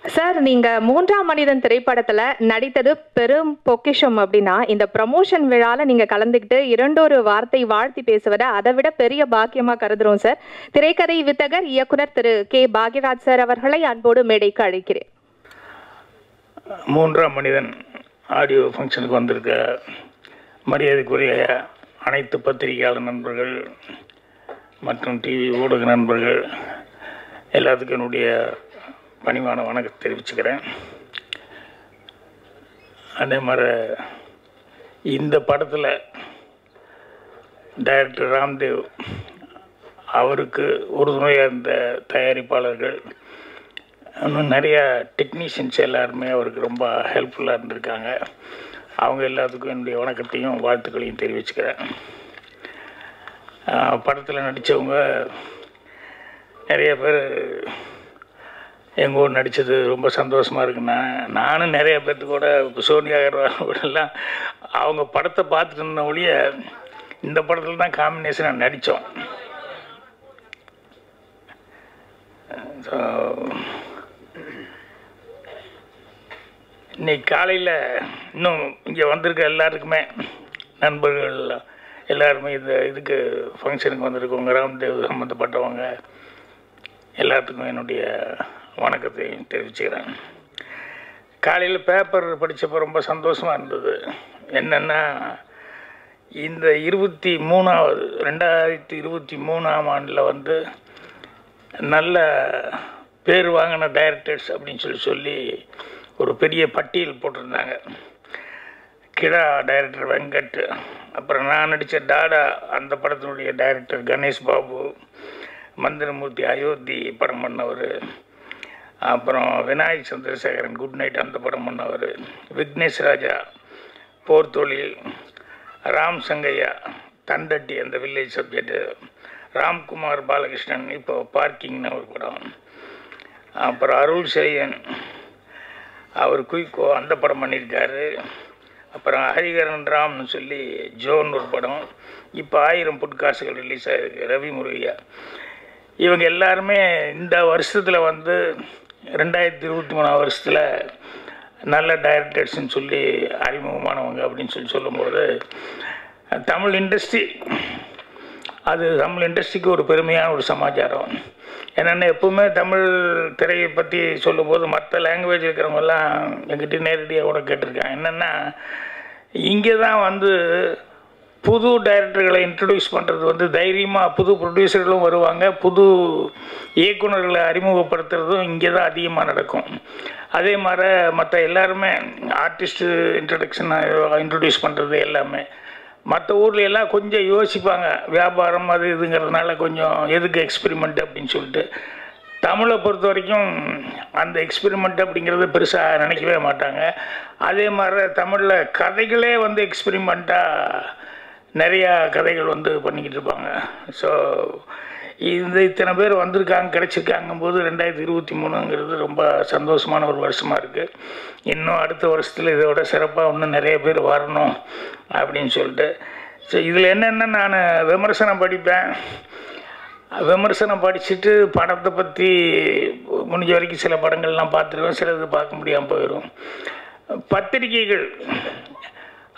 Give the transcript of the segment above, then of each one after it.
Sir, நீங்க மூன்றாம் மனிதன் திரைப்படத்துல நடித்தது பெரும் பொக்கிஷம் அப்படின்னா, இந்த ப்ரமோஷன் விழால நீங்க கலந்துக்கிட்டு இரண்டொரு வார்த்தை வாழ்த்தி பேசுவதை அதை விட பெரிய பாக்கியமா கருதுறோம் சார். திரைக்கதை வித்தகர் இயக்குனர் திரு கே பாக்யராஜ் சார் அவர்களை அன்போடு மேடைக்கு அழைக்கிறேன். மூன்றாம் மனிதன் ஆடியோ ஃபங்க்ஷனுக்கு வந்திருக்க மரியாதைக்குரிய அனைத்து பத்திரிகையாளர் நண்பர்கள் மற்றும் டிவி ஊடக நண்பர்கள் எல்லாத்துக்கும் என்னுடைய பணிவான வணக்கத்தை தெரிவிச்சுக்கிறேன். அதே மாதிரி இந்த படத்தில் டைரக்டர் ராம்தேவ் அவருக்கு உறுதுணையாக இருந்த தயாரிப்பாளர்கள் இன்னும் நிறையா டெக்னீஷியன்ஸ் எல்லாருமே அவருக்கு ரொம்ப ஹெல்ப்ஃபுல்லாக இருந்திருக்காங்க. அவங்க எல்லாத்துக்கும் என்னுடைய வணக்கத்தையும் வாழ்த்துக்களையும் தெரிவிச்சுக்கிறேன். படத்தில் நடித்தவங்க நிறைய பேர் எங்கள் ஊர் நடித்தது ரொம்ப சந்தோஷமாக இருக்குண்ணா. நானும் நிறைய பேர்த்து கூட சோனியா கூடலாம் அவங்க படத்தை பார்த்துட்டு இருந்த ஒழிய இந்த படத்தில் தான் காம்பினேஷனாக நடித்தோம். ஸோ இன்னைக்கு காலையில் இன்னும் இங்கே வந்திருக்க எல்லாருக்குமே நண்பர்கள் எல்லாருமே இதுக்கு ஃபங்க்ஷனுக்கு வந்திருக்கவங்க ராம்தேவ் சம்மந்தப்பட்டவங்க எல்லாத்துக்கும் என்னுடைய வணக்கத்தை தெரிவிச்சுக்கிறேன். காலையில் பேப்பர் படித்தப்போ ரொம்ப சந்தோஷமாக இருந்தது. என்னென்னா இந்த 2023 ஆண்டில் வந்து நல்ல பேர் வாங்கின டைரக்டர்ஸ் அப்படின்னு சொல்லி ஒரு பெரிய பட்டியல் போட்டிருந்தாங்க. கிடா டைரக்டர் வெங்கட், அப்புறம் நான் நடித்த டாடா அந்த படத்தினுடைய டைரக்டர் கணேஷ் பாபு, மந்திரமூர்த்தி அயோத்தி படம் பண்ணவர், அப்புறம் விநாயக் சந்திரசேகரன் குட் நைட் அந்த படம் பண்ணவர், விக்னேஷ் ராஜா போர் தொழில், ராம் சங்கையா தண்டட்டி அந்த வில்லேஜ் சப்ஜெக்டு, ராம்குமார் பாலகிருஷ்ணன் இப்போ பார்க்கிங்னு ஒரு படம், அப்புறம் அருள் செழியன் அவர் குயிக்கோ அந்த படம் பண்ணியிருக்காரு, அப்புறம் ஹரிகரன் ராம்னு சொல்லி ஜோன் ஒரு படம், இப்போ 1000 புட்காசுகள் ரிலீஸ் ஆகிருக்கு ரவி முருகையா. இவங்க எல்லாருமே இந்த வருஷத்தில் வந்து 2023 வருஷத்தில் நல்ல டைரக்டர்ஸ்ன்னு சொல்லி அறிமுகமானவங்க அப்படின்னு சொல்லும்போது தமிழ் இண்டஸ்ட்ரிக்கு ஒரு பெருமையான ஒரு சமாச்சாரம். என்னென்னா எப்போவுமே தமிழ் திரையை பற்றி சொல்லும்போது மற்ற லாங்குவேஜ் இருக்கிறவங்கெல்லாம் என்கிட்ட நேரடியாக கூட கேட்டிருக்காங்க. என்னென்னா இங்கே தான் வந்து புது டைரக்டர்களை இன்ட்ரடியூஸ் பண்ணுறது வந்து தைரியமாக புது ப்ரொடியூசர்களும் வருவாங்க, புது இயக்குநர்களை அறிமுகப்படுத்துறதும் இங்கே தான் அதிகமாக நடக்கும். அதே மாதிரி மற்ற எல்லாருமே ஆர்டிஸ்ட்டு இன்ட்ரடியூஸ் பண்ணுறது எல்லாமே மற்ற ஊரில் எல்லாம் கொஞ்சம் யோசிப்பாங்க, வியாபாரம் அது இதுங்கிறதுனால கொஞ்சம் எதுக்கு எக்ஸ்பெரிமெண்ட் அப்படின்னு சொல்லிட்டு. தமிழை பொறுத்த வரைக்கும் அந்த எக்ஸ்பெரிமெண்ட் அப்படிங்கிறது பெருசாக நினைக்கவே மாட்டாங்க. அதே மாதிரி தமிழில் கதைகளே வந்து எக்ஸ்பெரிமெண்ட்டாக நிறையா கதைகள் வந்து பண்ணிக்கிட்டு இருப்பாங்க. ஸோ இத்தனை பேர் வந்திருக்காங்க கிடச்சிருக்காங்கும்போது 2023ங்கிறது ரொம்ப சந்தோஷமான ஒரு வருஷமாக இருக்குது. இன்னும் அடுத்த வருஷத்தில் இதோட சிறப்பாக இன்னும் நிறைய பேர் வரணும் அப்படின்னு சொல்லிட்டு. ஸோ இதில் என்னென்னா நான் விமர்சனம் படிப்பேன், விமர்சனம் படிச்சுட்டு படத்தை பற்றி முடிஞ்ச வரைக்கும் சில படங்கள்லாம் பார்த்துருவேன், சிலது பார்க்க முடியாமல் போயிடும். பத்திரிகைகள்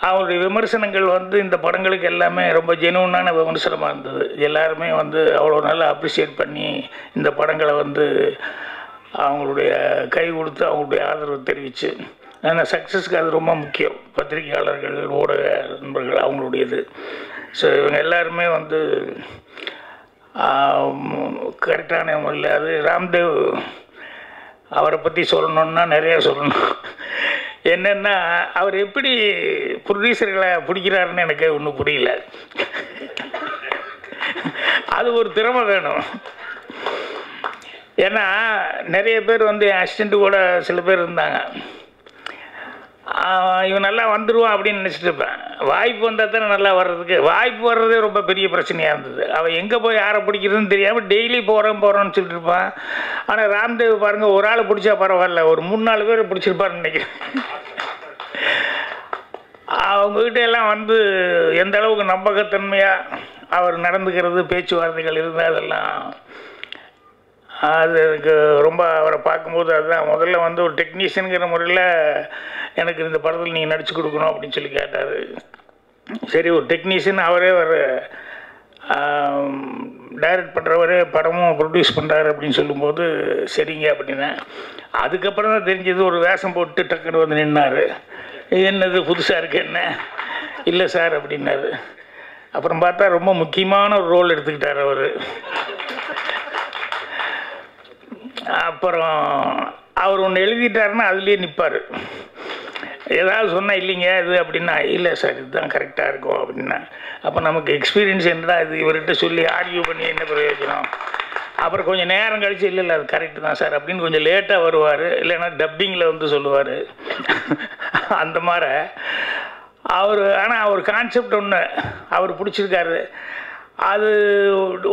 அவருடைய விமர்சனங்கள் வந்து இந்த படங்களுக்கு எல்லாமே ரொம்ப ஜெனுவனான விமர்சனமாக இருந்தது. எல்லாருமே வந்து அவ்வளோ நல்லா அப்ரிஷியேட் பண்ணி இந்த படங்களை வந்து அவங்களுடைய கை கொடுத்து அவங்களுடைய ஆதரவு தெரிவித்து, ஆனால் சக்ஸஸ்க்கு அது ரொம்ப முக்கியம். பத்திரிகையாளர்கள் ஊடக நண்பர்கள் அவங்களுடையது. ஸோ இவங்க எல்லாருமே வந்து கரெக்டான முறையில் அது ராம்தேவ் அவரை பற்றி சொல்லணுன்னா நிறையா சொல்லணும். என்னென்னா அவர் எப்படி ப்ரொடியூசர்களை பிடிக்கிறாருன்னு எனக்கு ஒன்றும் புரியல. அது ஒரு திறமை வேணும். ஏன்னா நிறைய பேர் வந்து என் அசிஸ்டண்ட்டு கூட சில பேர் இருந்தாங்க, இவன் நல்லா வந்துடுவான் அப்படின்னு நினச்சிட்டு இருப்பேன். வாய்ப்பு வந்தால் தானே நல்லா வர்றதுக்கு, வாய்ப்பு வர்றதே ரொம்ப பெரிய பிரச்சனையாக இருந்தது. அவன் எங்கே போய் யாரை பிடிக்கிறதுன்னு தெரியாமல் டெய்லி போகிறோன்னு சொல்லிட்டு இருப்பான். ஆனால் ராம்தேவ் பாருங்கள், ஒரு ஆளை பிடிச்சா பரவாயில்ல, ஒரு 3-4 பேர் பிடிச்சிருப்பாருன்னு நினைக்கிறேன். அவங்ககிட்ட எல்லாம் வந்து எந்த அளவுக்கு நம்பகத்தன்மையாக அவர் நடந்துக்கிறது, பேச்சுவார்த்தைகள் இருந்தால் அதெல்லாம் அது எனக்கு ரொம்ப அவரை பார்க்கும்போது அதுதான் முதல்ல வந்து ஒரு டெக்னீஷியனுங்கிற முறையில் எனக்கு இந்த படத்தில் நீங்கள் நடிச்சு கொடுக்கணும் அப்படின்னு சொல்லி கேட்டார். சரி, ஒரு டெக்னீஷியன் அவரே ஒரு டைரக்ட் பண்ணுறவரே படமும் ப்ரொடியூஸ் பண்ணுறாரு அப்படின்னு சொல்லும்போது சரிங்க அப்படின்னா, அதுக்கப்புறம் தான் தெரிஞ்சது ஒரு வேஷம் போட்டு டக்குன்னு வந்து நின்னார். என்னது புதுசாக இருக்கு என்ன? இல்லை சார் அப்படின்னாரு. அப்புறம் பார்த்தா ரொம்ப முக்கியமான ஒரு ரோல் எடுத்துக்கிட்டார் அவர். அப்புறம் அவர் ஒன்று எழுதிட்டாருன்னா அதுலேயே நிற்பார். ஏதாவது சொன்னால் இல்லைங்க இது அப்படின்னா, இல்லை சார் இதுதான் கரெக்டாக இருக்கும் அப்படின்னா, அப்போ நமக்கு எக்ஸ்பீரியன்ஸ் என்னடா இது இவர்கிட்ட சொல்லி ஆர்கியூ பண்ணி என்ன பிரயோஜனம்? அப்புறம் கொஞ்சம் நேரம் கழிச்சு இல்லை அது கரெக்டு தான் சார் அப்படின்னு கொஞ்சம் லேட்டாக வருவார். இல்லைன்னா டப்பிங்கில் வந்து சொல்லுவார். அந்த மாதிரி ஆனால் அவர் கான்செப்ட் ஒன்று அவர் பிடிச்சிருக்காரு. அது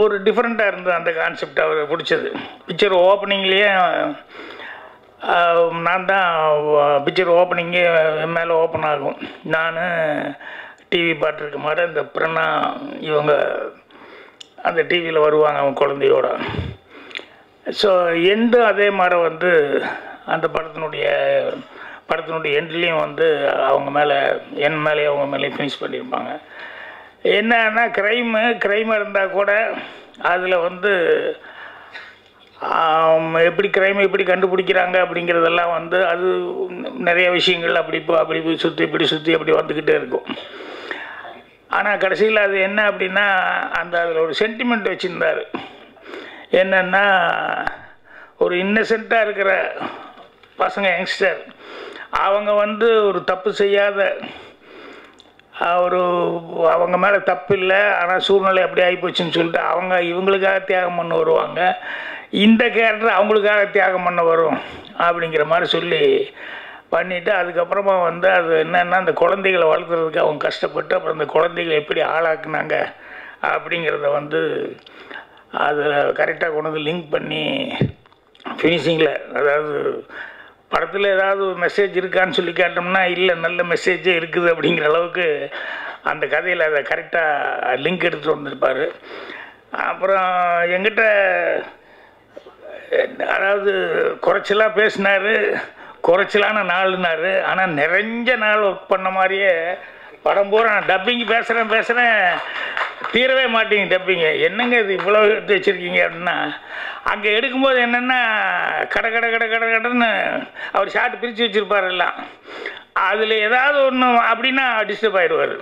ஒரு டிஃப்ரெண்ட்டாக இருந்தது அந்த கான்செப்ட் அவர் பிடிச்சது. பிக்சர் ஓப்பனிங்லேயே நான் தான் பிக்சர் ஓப்பனிங்கே என் மேலே ஓப்பன் ஆகும். நான் டிவி பார்த்துருக்க மாதிரி இந்த பிரணா இவங்க அந்த டிவியில் வருவாங்க அவங்க குழந்தையோட. ஸோ எண்டும் அதே மாதிரி வந்து அந்த படத்தினுடைய எண்ட்லேயும் வந்து அவங்க மேலே என் மேலே அவங்க மேலேயும் ஃபினிஷ் பண்ணியிருப்பாங்க. என்னன்னா க்ரைம் இருந்தால் கூட அதில் வந்து எப்படி க்ரைமை எப்படி கண்டுபிடிக்கிறாங்க அப்படிங்கிறதெல்லாம் வந்து அது நிறைய விஷயங்கள் அப்படி சுற்றி அப்படி வந்துக்கிட்டே இருக்கும். ஆனால் கடைசியில் அது என்ன அப்படின்னா அதில் ஒரு சென்டிமெண்ட் வச்சுருந்தார். என்னென்னா ஒரு இன்னசென்ட்டாக இருக்கிற பசங்க யங்ஸ்டர் அவங்க வந்து ஒரு தப்பு செய்யாத அவங்க மேலே தப்பு இல்லை, ஆனால் சூழ்நிலை அப்படி ஆகிப்போச்சுன்னு சொல்லிட்டு அவங்க இவங்களுக்காக தியாகம் பண்ண வருவாங்க. இந்த கேரக்டர் அவங்களுக்காக தியாகம் பண்ண வரும் அப்படிங்கிற மாதிரி சொல்லி பண்ணிவிட்டு அதுக்கப்புறமா வந்து அது என்னென்னா அந்த குழந்தைகளை வளர்க்குறதுக்கு அவங்க கஷ்டப்பட்டு அப்புறம் அந்த குழந்தைகளை எப்படி ஆளாக்குனாங்க அப்படிங்கிறத வந்து அதில் கரெக்டாக கொண்டு வந்து லிங்க் பண்ணி ஃபினிஷிங்கில், அதாவது படத்தில் ஏதாவது ஒரு மெசேஜ் இருக்கான்னு சொல்லி கேட்டோம்னா இல்லை நல்ல மெசேஜே இருக்குது அப்படிங்கிற அளவுக்கு அந்த கதையில் அதை கரெக்டாக லிங்க் எடுத்துகிட்டு வந்திருப்பார். அப்புறம் எங்கிட்ட அதாவது குறைச்சலாக பேசினார், குறைச்சலான நாள்னார். ஆனால் நிறைஞ்ச நாள் ஒர்க் பண்ண மாதிரியே படம் பூரா நான் டப்பிங் பேசுகிறேன் தீரவே மாட்டேங்க டப்பிங்க. என்னங்க இது இவ்வளோ எடுத்து வச்சுருக்கீங்க அப்படின்னா, அங்கே எடுக்கும்போது என்னென்னா கடன்னு அவர் ஷார்ட் பிரித்து வச்சுருப்பார் எல்லாம். அதில் ஏதாவது ஒன்று அப்படின்னா டிஸ்டர்ப் ஆகிடுவார்.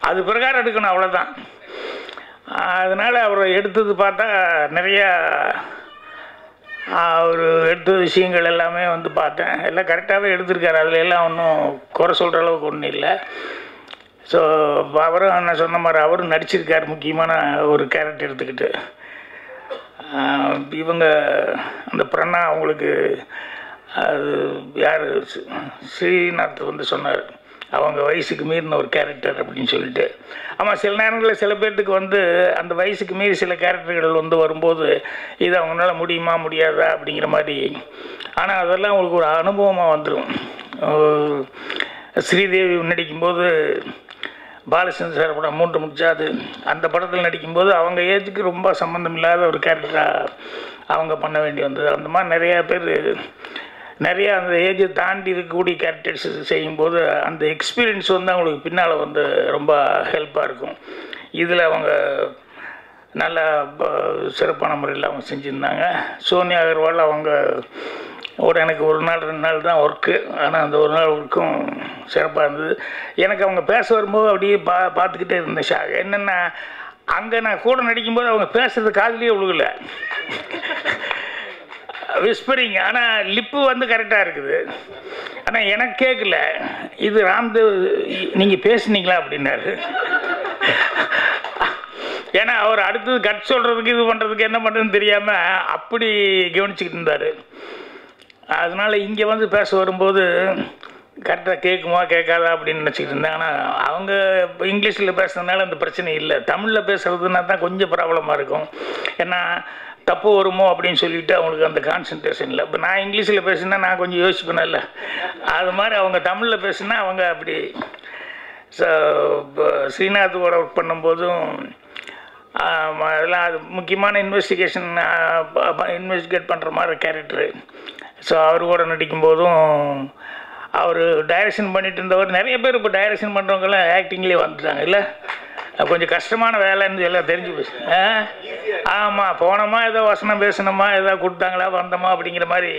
அது பிரகாரம் எடுக்கணும், அவ்வளோதான். அதனால் அவர் எடுத்தது பார்த்தா நிறையா அவர் எடுத்த விஷயங்கள் எல்லாமே வந்து பார்த்தேன். எல்லாம் கரெக்டாகவே எடுத்திருக்காரு. அதில் எல்லாம் ஒன்றும் குறை சொல்கிற அளவுக்கு ஒன்றும் இல்லை. ஸோ அவரும் நான் சொன்ன மாதிரி அவரும் நடிச்சிருக்கார் முக்கியமான ஒரு கேரக்டர் எடுத்துக்கிட்டு. இவங்க அந்த பிரணா அவங்களுக்கு அது யார் ஸ்ரீநாத் வந்து சொன்னார் அவங்க வயசுக்கு மீறின ஒரு கேரக்டர் அப்படின்னு சொல்லிட்டு. ஆமாம், சில நேரங்களில் சில பேர்த்துக்கு வந்து அந்த வயசுக்கு மீறி சில கேரக்டர்கள் வந்து வரும்போது இது அவங்களால முடியுமா முடியாதா அப்படிங்கிற மாதிரி. ஆனால் அதெல்லாம் அவங்களுக்கு ஒரு அனுபவமாக வந்துடும். ஸ்ரீதேவி நடிக்கும்போது பாலச்சந்திர சார் படம் 3 முடிச்சாது அந்த படத்தில் நடிக்கும்போது அவங்க ஏஜுக்கு ரொம்ப சம்மந்தம் இல்லாத ஒரு கேரக்டராக அவங்க பண்ண வேண்டி வந்தது. அந்த மாதிரி நிறையா பேர் நிறையா அந்த ஏஜை தாண்டி இருக்கக்கூடிய கேரக்டர்ஸ் செய்யும்போது அந்த எக்ஸ்பீரியன்ஸ் வந்து அவங்களுக்கு பின்னால் வந்து ரொம்ப ஹெல்ப்பாக இருக்கும். இதில் அவங்க நல்லா சிறப்பான முறையில் அவங்க செஞ்சுருந்தாங்க. சோனியா அகர்வால் அவங்க எனக்கு 1 நாள் 2 நாள் தான் ஒர்க்கு. ஆனால் அந்த 1 நாள் ஒர்க்கும் சிறப்பாக இருந்தது. எனக்கு அவங்க பேச வரும்போது அப்படியே பார்த்துக்கிட்டே இருந்தேன். என்னென்னா அங்கே நான் கூட நடிக்கும்போது அவங்க பேசுகிறது காதுலேயே விழுகல, விஸ்பரிங். ஆனால் லிப்பு வந்து கரெக்டாக இருக்குது. ஆனால் எனக்கு கேட்கல. இது ராம்தேவ் நீங்கள் பேசுனீங்களா அப்படின்னாரு. ஏன்னா அவர் அடுத்தது கட் சொல்கிறதுக்கு இது பண்ணுறதுக்கு என்ன பண்ணுறதுன்னு தெரியாமல் அப்படி கவனிச்சுக்கிட்டு இருந்தார். அதனால் இங்கே வந்து பேச வரும்போது கரெக்டாக கேட்குமா கேட்காதா அப்படின்னு நினச்சிக்கிட்டு இருந்தேன். ஆனால் அவங்க இங்கிலீஷில் பேசுறதுனால அந்த பிரச்சனை இல்லை. தமிழில் பேசுகிறதுனா தான் கொஞ்சம் ப்ராப்ளமாக இருக்கும். ஏன்னா தப்பு வருமோ அப்படின்னு சொல்லிவிட்டு அவங்களுக்கு அந்த கான்சன்ட்ரேஷன் இல்லை. இப்போ நான் இங்கிலீஷில் பேசுனா நான் கொஞ்சம் யோசிப்பேன் இல்லை, அது மாதிரி அவங்க தமிழில் பேசுனா அவங்க அப்படி. ஸோ ஸ்ரீநாத்தோட ஒர்க் பண்ணும்போதும் அதெல்லாம் அது முக்கியமான இன்வெஸ்டிகேட் பண்ணுற மாதிரி கேரக்டரு. ஸோ அவர் கூட நடிக்கும்போதும் அவர் டைரக்ஷன் பண்ணிட்டு இருந்தவர். நிறைய பேர் இப்போ டைரக்ஷன் பண்ணுறவங்கெல்லாம் ஆக்டிங்லேயே வந்துட்டாங்க இல்லை. கொஞ்சம் கஷ்டமான வேலைன்னு எல்லாம் தெரிஞ்சு போச்சு. ஆமாம், போனோமா ஏதோ வசனம் பேசணுமா ஏதோ கொடுத்தாங்களா வந்தோமா அப்படிங்கிற மாதிரி.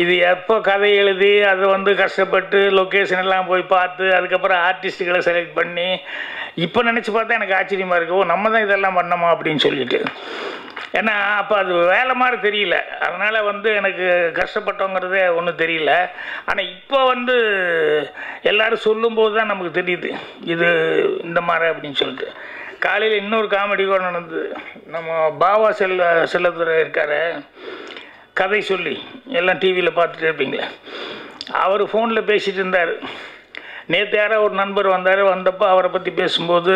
இது எப்போ கதை எழுதி அதை வந்து கஷ்டப்பட்டு லொக்கேஷன் எல்லாம் போய் பார்த்து அதுக்கப்புறம் ஆர்டிஸ்ட்டுகளை செலக்ட் பண்ணி இப்போ நினச்சி பார்த்தா எனக்கு ஆச்சரியமாக இருக்குது. ஓ, நம்ம தான் இதெல்லாம் பண்ணோமா அப்படின்னு சொல்லிட்டு. ஏன்னா அப்போ அது வேலை மாதிரி தெரியல, அதனால் வந்து எனக்கு கஷ்டப்பட்டோங்கிறதே ஒன்றும் தெரியல. ஆனால் இப்போ வந்து எல்லோரும் சொல்லும்போது தான் நமக்கு தெரியுது இது இந்த மாதிரி அப்படின்னு சொல்லிட்டு. காலையில் இன்னொரு காமெடி கூட நடந்தது. நம்ம பாவா செல்லத்துறை இருக்கார், கதை சொல்லி எல்லாம் டிவியில் பார்த்துட்டு இருப்பீங்களே. அவர் ஃபோனில் பேசிகிட்டு இருந்தார். நேற்று யாரோ ஒரு நண்பர் வந்தப்போ அவரை பற்றி பேசும்போது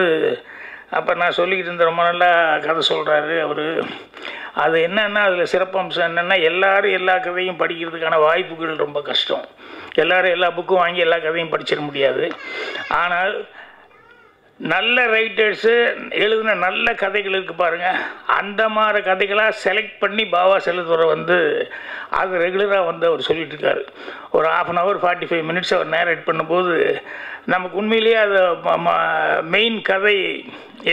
அப்போ நான் சொல்லிக்கிட்டு இருந்தேன், ரொம்ப நல்லா கதை சொல்கிறாரு அவர். அது என்னென்னா அதில் சிறப்பம்சம் என்னென்னா எல்லோரும் எல்லா கதையும் படிக்கிறதுக்கான வாய்ப்புகள் ரொம்ப கஷ்டம். எல்லோரும் எல்லா புக்கும் வாங்கி எல்லா கதையும் படிச்சிட முடியாது. ஆனால் நல்ல ரைட்டர்ஸு எழுதின நல்ல கதைகள் இருக்குது பாருங்கள், அந்த மாதிரி கதைகளாக செலக்ட் பண்ணி பாவா செல்லத்துறை வந்து அது ரெகுலராக வந்து அவர் சொல்லிகிட்ருக்காரு. ஒரு 1/2 hour 45 minutes அவர் நேரேட் பண்ணும்போது நமக்கு உண்மையிலேயே அது மெயின் கதை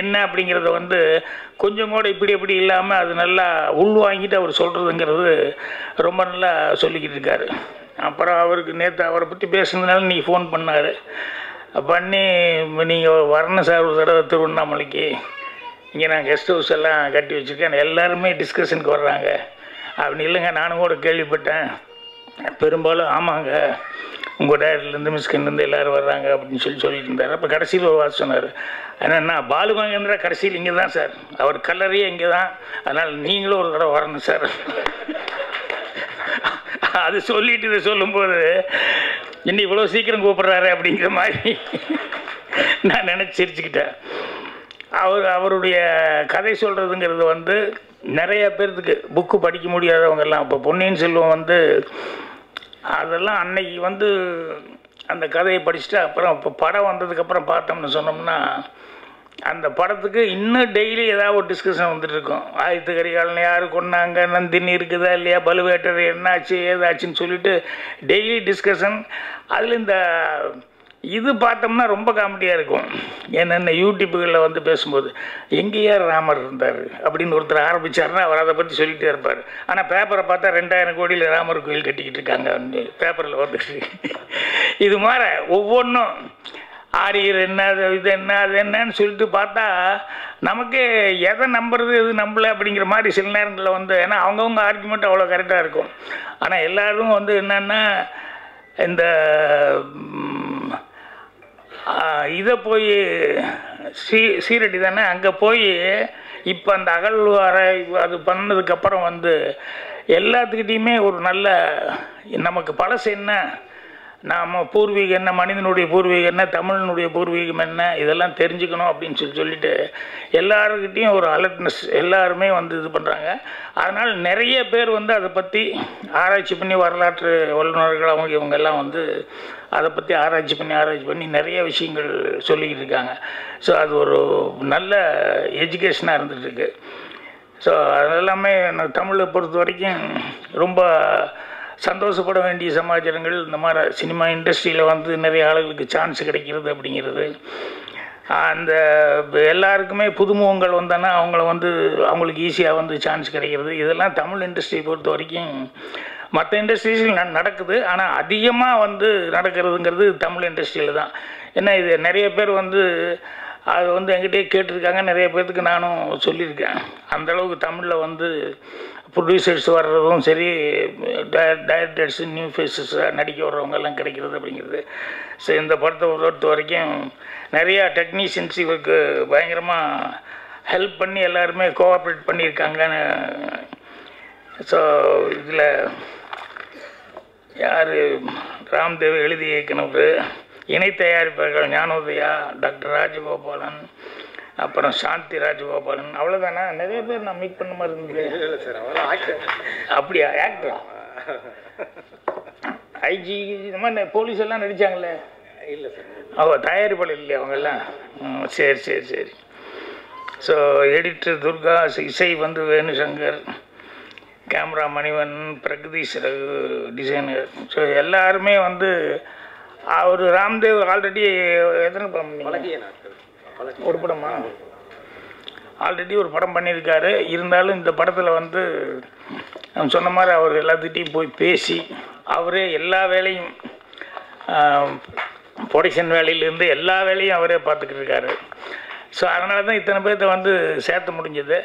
என்ன அப்படிங்கிறத வந்து கொஞ்சம் கூட இப்படி எப்படி இல்லாமல் அது நல்லா உள்வாங்கிட்டு அவர் சொல்கிறதுங்கிறது ரொம்ப நல்லா சொல்லிக்கிட்டு இருக்காரு. அப்புறம் அவருக்கு நேற்று அவரை பற்றி பேசுனதுனால நீ ஃபோன் பண்ணார். பண்ணி நீங்கள் வரணும் சார் ஒரு தடவை திருவண்ணாமலைக்கு, இங்கே நான் கெஸ்ட் ஹவுஸ் எல்லாம் கட்டி வச்சுருக்கேன், எல்லாருமே டிஸ்கஷனுக்கு வர்றாங்க அப்படின்னு. இல்லைங்க, நானும் கூட கேள்விப்பட்டேன், பெரும்பாலும் ஆமாங்க உங்கள் டேரக்டர்லேருந்து மிஸ்கின்லேருந்து எல்லோரும் வர்றாங்க அப்படின்னு சொல்லிட்டு இருந்தார். அப்போ கடைசியில் ஒரு வார்த்தை சொன்னார், என்னென்னா பாலு மகேந்திரா கடைசியில் இங்கே தான் சார், அவர் கல்லறையே இங்கே தான், அதனால் நீங்களும் ஒரு தடவை வரணும் சார். அது சொல்லிட்டு இதை சொல்லும்போது இன்னும் இவ்வளோ சீக்கிரம் கூப்பிட்றாரு அப்படிங்கிற மாதிரி நான் நினச்சிருச்சுக்கிட்டேன். அவருடைய கதை சொல்கிறதுங்கிறது வந்து நிறைய பேர்த்துக்கு புக்கு படிக்க முடியாதவங்கெல்லாம், இப்போ பொன்னியின் செல்வம் வந்து அதெல்லாம் அன்னைக்கு வந்து அந்த கதையை படிச்சுட்டு அப்புறம் இப்போ படம் வந்ததுக்கப்புறம் பார்த்தோம்னு சொன்னோம்னா அந்த படத்துக்கு இன்னும் டெய்லி ஏதாவது ஒரு டிஸ்கஷன் வந்துட்டு இருக்கும். ஆதித்த கரிகாலன் யார் கொன்னாங்க, நந்தினி இருக்குதா இல்லையா, பழுவேட்டர் என்னாச்சு ஏதாச்சுன்னு சொல்லிட்டு டெய்லி டிஸ்கஷன். அதில் இந்த இது பார்த்தோம்னா ரொம்ப காமெடியாக இருக்கும். என்னென்ன யூடியூப்புகளில் வந்து பேசும்போது எங்கேயா ராமர் இருந்தார் அப்படின்னு ஒருத்தர் ஆரம்பித்தார்னா அவர் அதை பற்றி சொல்லிகிட்டே இருப்பார். ஆனால் பேப்பரை பார்த்தா 2000 கோடியில் ராமர் கோயில் கட்டிக்கிட்டு இருக்காங்க பேப்பரில் வந்துட்டு. இது மாதிரி ஒவ்வொன்றும் ஆரியர் என்ன இது என்ன அது என்னன்னு சொல்லிட்டு பார்த்தா நமக்கு எதை நம்புறது எது நம்பலை அப்படிங்கிற மாதிரி சில நேரங்களில் வந்து, ஏன்னா அவங்கவுங்க ஆர்குமெண்ட் அவ்வளோ கரெக்டாக இருக்கும். ஆனால் எல்லோரும் வந்து என்னென்னா இந்த இதை போய் சீரடி தானே அங்கே போய் இப்போ அந்த அகழ்வாரை அது பண்ணதுக்கப்புறம் வந்து எல்லாத்துக்கிட்டேயுமே ஒரு நல்ல நமக்கு பழசு என்ன, நாம் பூர்வீகம் என்ன, மனிதனுடைய பூர்வீகம் என்ன, தமிழனுடைய பூர்வீகம் என்ன, இதெல்லாம் தெரிஞ்சுக்கணும் அப்படின்னு சொல்லிட்டு எல்லாருக்கிட்டேயும் ஒரு அலர்ட்னஸ் எல்லாருமே வந்து இது பண்ணுறாங்க. அதனால் நிறைய பேர் வந்து அதை பற்றி ஆராய்ச்சி பண்ணி வரலாற்று வல்லுநர்கள் இவங்கெல்லாம் வந்து அதை பற்றி ஆராய்ச்சி பண்ணி நிறைய விஷயங்கள் சொல்லிக்கிட்டு இருக்காங்க. ஸோ அது ஒரு நல்ல எஜுகேஷனாக இருந்துகிட்ருக்கு. ஸோ அதெல்லாமே தமிழை பொறுத்த வரைக்கும் ரொம்ப சந்தோஷப்பட வேண்டிய சமாச்சாரங்கள். இந்த மாதிரி சினிமா இண்டஸ்ட்ரியில் வந்து நிறைய ஆளுகளுக்கு சான்ஸ் கிடைக்கிறது அப்படிங்கிறது, அந்த எல்லாருக்குமே புதுமுகங்கள் வந்தானா அவங்களுக்கு ஈஸியாக வந்து சான்ஸ் கிடைக்கிறது. இதெல்லாம் தமிழ் இண்டஸ்ட்ரியை பொறுத்த வரைக்கும் மற்ற இண்டஸ்ட்ரீஸில் நடக்குது, ஆனால் அதிகமாக வந்து நடக்கிறதுங்கிறது தமிழ் இண்டஸ்ட்ரியில் தான். ஏன்னா இது நிறைய பேர் வந்து அது வந்து என்கிட்டயே கேட்டிருக்காங்க, நிறைய பேர்த்துக்கு நானும் சொல்லியிருக்கேன். அந்தளவுக்கு தமிழில் வந்து ப்ரொடியூசர்ஸ் வர்றதும் சரி, டைரக்டர்ஸு நியூ ஃபேஸஸாக நடிக்க வர்றவங்கெல்லாம் கிடைக்கிறது அப்படிங்கிறது. ஸோ இந்த படத்தை பொறுத்த வரைக்கும் நிறையா டெக்னீஷியன்ஸ் இவருக்கு பயங்கரமாக ஹெல்ப் பண்ணி எல்லாருமே கோஆப்ரேட் பண்ணியிருக்காங்கன்னு. ஸோ இதில் யார் ராம்தேவ் எழுதி இயக்குனவர், இணை தயாரிப்பாளர்கள் ஞானோதயா, டாக்டர் ராஜகோபாலன், அப்புறம் சாந்தி ராஜகோபாலன், அவ்வளோதானா? நிறைய பேர் நான் மீட் பண்ண மாதிரி இருந்தது. இல்லை சார், ஆக்டர். அப்படியா? ஆக்டரா? ஐஜி இந்த மாதிரி போலீஸ் எல்லாம் நடித்தாங்களே? இல்லை சார். தயாரிப்பாளர் இல்லையா அவங்கெல்லாம்? சரி சரி சரி. ஸோ எடிட்டர் துர்கா, இசை வந்து Venushankar, camera மணிவன், Pragadeesh designer. So எல்லாருமே வந்து அவர் ராம்தேவ் ஆல்ரெடி எத்தனை படம் ஒரு படமா ஆல்ரெடி ஒரு படம் பண்ணியிருக்காரு. இருந்தாலும் இந்த படத்தில் வந்து சொன்ன மாதிரி அவர் எல்லாத்துக்கிட்டையும் போய் பேசி அவரே எல்லா வேலையும் ப்ரொடக்ஷன் வேலையிலேருந்து எல்லா வேலையும் அவரே பார்த்துக்கிட்டு இருக்காரு. ஸோ அதனால தான் இத்தனை பேர்த்த வந்து சேர்த்த முடிஞ்சது.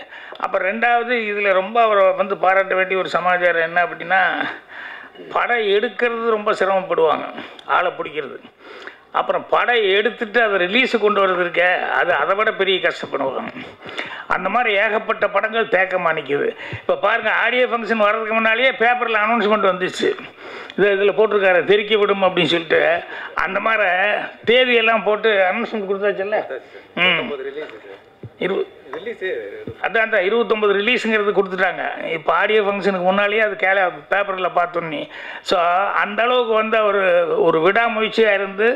அப்புறம் ரெண்டாவது இதில் ரொம்ப அவரை வந்து பாராட்ட வேண்டிய ஒரு சமாச்சாரம் என்ன அப்படின்னா, படம் எடுக்கிறது ரொம்ப சிரமப்படுவாங்க, ஆளை பிடிக்கிறது. அப்புறம் படம் எடுத்துட்டு அதை ரிலீஸு கொண்டு வர்றது இருக்க அது அதை விட பெரிய கஷ்டப்படுவாங்க. அந்த மாதிரி ஏகப்பட்ட படங்கள் தேக்கமாக நிற்கிது. இப்போ பாருங்கள், ஆடியோ ஃபங்க்ஷன் வர்றதுக்கு முன்னாலேயே பேப்பரில் அனௌன்ஸ்மெண்ட் வந்துச்சு, இதில் போட்டிருக்காரு தெரிக்க விடும் அப்படின்னு சொல்லிட்டு. அந்த மாதிரி தேதியெல்லாம் போட்டு அனௌன்ஸ்மெண்ட் கொடுத்தாச்சுல்ல. அதான் 29 ரிலீஸுங்கிறது கொடுத்துட்டாங்க. இப்போ ஆடியோ ஃபங்க்ஷனுக்கு முன்னாலேயே அது பேப்பரில் பார்த்தோன்னே. ஸோ அந்த அளவுக்கு வந்து ஒரு விடாமுயற்சியாக இருந்து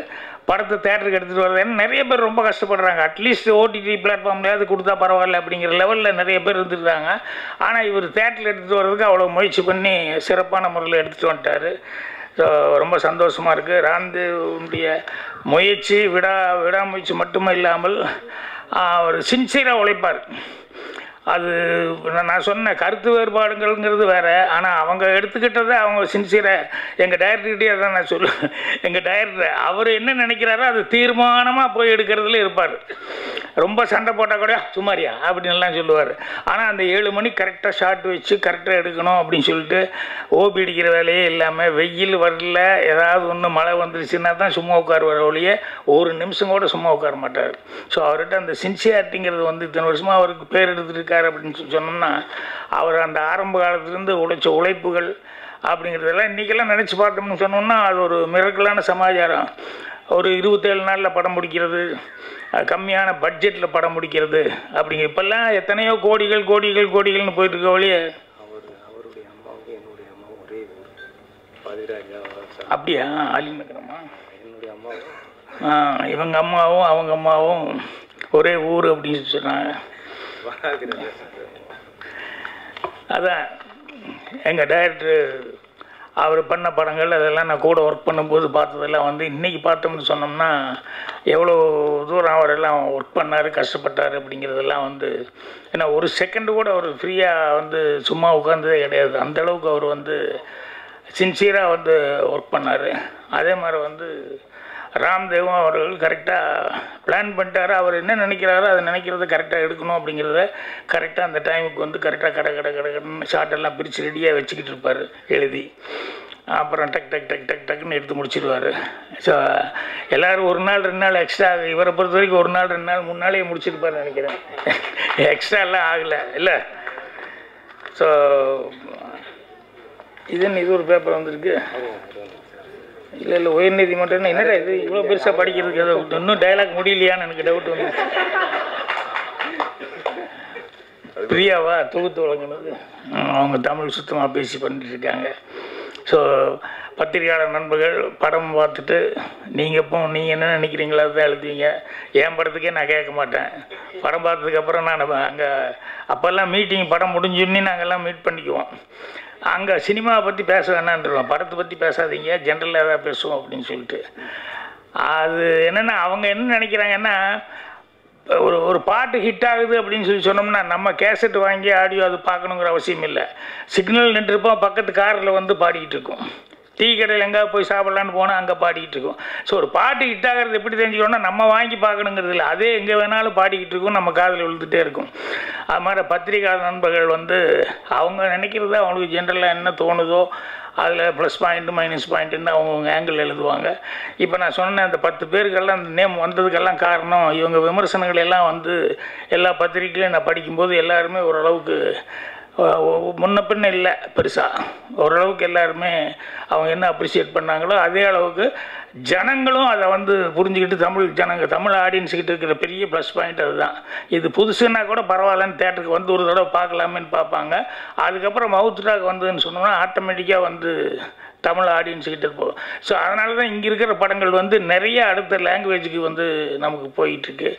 படத்தை தேட்டருக்கு எடுத்துகிட்டு வர்றது. ஏன்னா நிறைய பேர் ரொம்ப கஷ்டப்படுறாங்க. அட்லீஸ்ட் ஓடிடி பிளாட்ஃபார்ம்லையாவது கொடுத்தா பரவாயில்ல அப்படிங்கிற லெவலில் நிறைய பேர் இருந்துருக்காங்க. ஆனால் இவர் தேட்டரில் எடுத்துகிட்டு வர்றதுக்கு அவ்வளோ முயற்சி பண்ணி சிறப்பான முறையில் எடுத்துகிட்டு வந்துட்டார். ஸோ ரொம்ப சந்தோஷமாக இருக்குது. ராம்தேவுடைய முயற்சி விடாமுயற்சி மட்டுமே இல்லாமல் அவர் சின்சியராக உழைப்பார். அது நான் சொன்ன கருத்து வேறுபாடுங்கிறது வேறு. ஆனால் அவங்க எடுத்துக்கிட்டதை அவங்க சின்சியராக எங்கள் டைரக்டர்கிட்டே தான் நான் சொல்லுவேன். எங்கள் டைரக்டர் அவர் என்ன நினைக்கிறாரோ அது தீர்மானமாக போய் எடுக்கிறதுல இருப்பார். ரொம்ப சண்டை போட்டால் கூட சுமாரியா அப்படின்லாம் சொல்லுவார். ஆனால் அந்த 7 மணிக்கு கரெக்டாக ஷார்ட் வச்சு கரெக்டாக எடுக்கணும் அப்படின்னு சொல்லிட்டு ஓபி அடிக்கிற வேலையே இல்லாமல் வெயில் வரல, ஏதாவது ஒன்று மழை வந்துருச்சுன்னா தான் சும்மா உட்காருவார் ஒழிய ஒரு நிமிஷம் கூட சும்மா உட்கார மாட்டார். ஸோ அவர்கிட்ட அந்த சின்சியாரிட்டிங்கிறது வந்து இத்தனை வருஷமாக அவருக்கு பேர் எடுத்துருக்காரு அப்படின்னு சொன்னோம்னா, அவர் அந்த ஆரம்ப காலத்துலேருந்து உழைச்ச உழைப்புகள் அப்படிங்கிறதெல்லாம் இன்றைக்கெல்லாம் நினச்சி பார்த்தோம்னு சொன்னோம்னா அது ஒரு மிரக்கலான சமாச்சாரம். ஒரு 27 நாளில் படம் முடிக்கிறது, கம்மியான பட்ஜெட்டில் படம் முடிக்கிறது அப்படிங்கிற இப்போல்லாம் எத்தனையோ கோடிகள்னு போயிட்டு இருக்க வழியே. அவருடைய அம்மாவும் என்னுடைய அம்மாவும் ஒரே ஊர். அப்படியா? அலிநகரமா? என்னுடைய அம்மாவும் இவங்க அம்மாவும் அவங்க அம்மாவும் ஒரே ஊர் அப்படின்னு சொன்னாங்க. அதான் எங்கள் டைரக்டர் அவர் பண்ண படங்கள் அதெல்லாம் நான் கூட ஒர்க் பண்ணும்போது பார்த்ததெல்லாம் வந்து இன்றைக்கி பார்த்தோம்னு சொன்னோம்னா எவ்வளோ தூரம் அவரெல்லாம் ஒர்க் பண்ணார், கஷ்டப்பட்டார் அப்படிங்கிறதெல்லாம் வந்து. ஏன்னா ஒரு செகண்டு கூட அவர் ஃப்ரீயாக வந்து சும்மா உட்கார்ந்ததே கிடையாது. அந்தளவுக்கு அவர் வந்து சின்சியராக வந்து ஒர்க் பண்ணார். அதே மாதிரி வந்து ராம்தேவும் அவர்கள் கரெக்டாக பிளான் பண்ணிட்டார். அவர் என்ன நினைக்கிறாரோ அதை நினைக்கிறத கரெக்டாக எடுக்கணும் அப்படிங்கிறத கரெக்டாக அந்த டைமுக்கு வந்து கரெக்டாக கடன்னு ஷார்ட்டெல்லாம் பிரித்து ரெடியாக வச்சுக்கிட்டு இருப்பார் எழுதி. அப்புறம் டக்குன்னு எடுத்து முடிச்சிடுவார். ஸோ எல்லோரும் 1 நாள் 2 நாள் எக்ஸ்ட்ரா, இவரை பொறுத்த வரைக்கும் 1 நாள் 2 நாள் 3 நாளே முடிச்சிருப்பார்னு நினைக்கிறேன். எக்ஸ்ட்ராலாம் ஆகலை இல்லை. ஸோ இது ஒரு பேப்பர் வந்திருக்கு. இல்லை உயர்நீதிமன்றம் என்னடா இது இவ்வளோ பெருசாக படிக்கிறதுக்கு ஏதோ இன்னும் டைலாக் முடியலையான்னு எனக்கு டவுட் வந்து. பிரியாவா தொகுத்து வழங்கினது, அவங்க தமிழ் சுத்தமாக பேசி பண்ணிட்டுருக்காங்க. ஸோ பத்திரிகையாளர் நண்பர்கள் படம் பார்த்துட்டு நீங்கள் என்ன நினைக்கிறீங்களோ அதுதான் எழுதுவீங்க. என் படத்துக்கே நான் கேட்க மாட்டேன். படம் பார்த்ததுக்கப்புறம் நான் அங்கே அப்போல்லாம் மீட்டிங் படம் முடிஞ்சுன்னே நாங்கள்லாம் மீட் பண்ணிக்குவோம். அங்கே சினிமாவை பற்றி பேச வேணான்றோம், படத்தை பற்றி பேசாதீங்க, ஜென்ரலாக ஏதாவது பேசுவோம் அப்படின்னு சொல்லிட்டு. அது என்னென்னா அவங்க என்ன நினைக்கிறாங்கன்னா, ஒரு பாட்டு ஹிட் ஆகுது அப்படின்னு சொன்னோம்னா நம்ம கேசட் வாங்கி ஆடியோ அது பார்க்கணுங்கிற அவசியம் இல்லை. சிக்னல் நின்றுருப்போம், பக்கத்து காரில் வந்து பாடிக்கிட்டு இருக்கோம். டீ கடையில் எங்கேயாவது போய் சாப்பிட்லான்னு போனால் அங்கே பாடிக்கிட்டு இருக்கோம். ஸோ ஒரு பாட்டு ஹிட் ஆகிறது எப்படி தெரிஞ்சுக்கணும்னா நம்ம வாங்கி பார்க்கணுங்கிறது இல்லை, அதே எங்கே வேணாலும் பாடிக்கிட்டு இருக்கும், நம்ம காதில் விழுந்துகிட்டே இருக்கும். அது மாதிரி பத்திரிகையாளர் நண்பர்கள் வந்து அவங்க நினைக்கிறத அவங்களுக்கு ஜென்ரலாக என்ன தோணுதோ அதில் ப்ளஸ் பாயிண்ட்டு மைனஸ் பாயிண்ட்டுன்னு அவங்கவுங்க ஆங்கிள் எழுதுவாங்க. இப்போ நான் சொன்ன அந்த 10 பேருக்கெல்லாம் அந்த நேம் வந்ததுக்கெல்லாம் காரணம் இவங்க விமர்சனங்கள் எல்லாம் வந்து எல்லா பத்திரிகையிலையும் நான் படிக்கும்போது எல்லாருமே ஓரளவுக்கு முன்ன பின்ன இல்லை, பெருசாக ஓரளவுக்கு எல்லாருமே அவங்க என்ன அப்ரிஷியேட் பண்ணாங்களோ அதே அளவுக்கு ஜனங்களும் அதை வந்து புரிஞ்சுக்கிட்டு தமிழ் ஆடியன்ஸுக்கிட்ட இருக்கிற பெரிய ப்ளஸ் பாயிண்ட் அதுதான். இது புதுசுன்னா கூட பரவாயில்லன்னு தேட்டருக்கு வந்து ஒரு தடவை பார்க்கலாமேன்னு பார்ப்பாங்க. அதுக்கப்புறம் மவுத் டாக் வந்ததுன்னு சொன்னோம்னா ஆட்டோமேட்டிக்காக வந்து தமிழ் ஆடியன்ஸுக்கிட்ட போகும். ஸோ அதனால தான் இங்கே இருக்கிற படங்கள் வந்து நிறைய அடுத்த லாங்குவேஜுக்கு வந்து நமக்கு போயிட்டுருக்கு.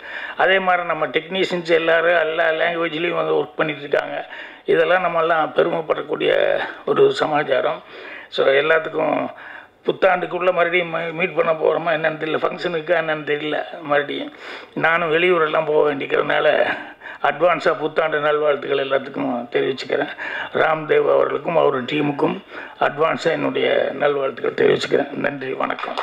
அதே மாதிரி நம்ம டெக்னீஷியன்ஸ் எல்லோரும் எல்லா லாங்குவேஜ்லேயும் வந்து ஒர்க் பண்ணிகிட்ருக்காங்க. இதெல்லாம் நம்மெல்லாம் பெருமைப்படக்கூடிய ஒரு சமாச்சாரம். ஸோ எல்லாத்துக்கும் புத்தாண்டுக்குள்ளே மறுபடியும் மீட் பண்ண போகிறோமா என்னென்னு தெரியல, ஃபங்க்ஷனுக்கு என்னென்னு தெரியல. மறுபடியும் நானும் வெளியூரெல்லாம் போக வேண்டிக்கிறதுனால அட்வான்ஸாக புத்தாண்டு நல்வாழ்த்துக்கள் எல்லாத்துக்கும் தெரிவிச்சுக்கிறேன். ராம்தேவ் அவர்களுக்கும் அவர் டீமுக்கும் அட்வான்ஸாக என்னுடைய நல்வாழ்த்துக்கள் தெரிவிச்சுக்கிறேன். நன்றி, வணக்கம்.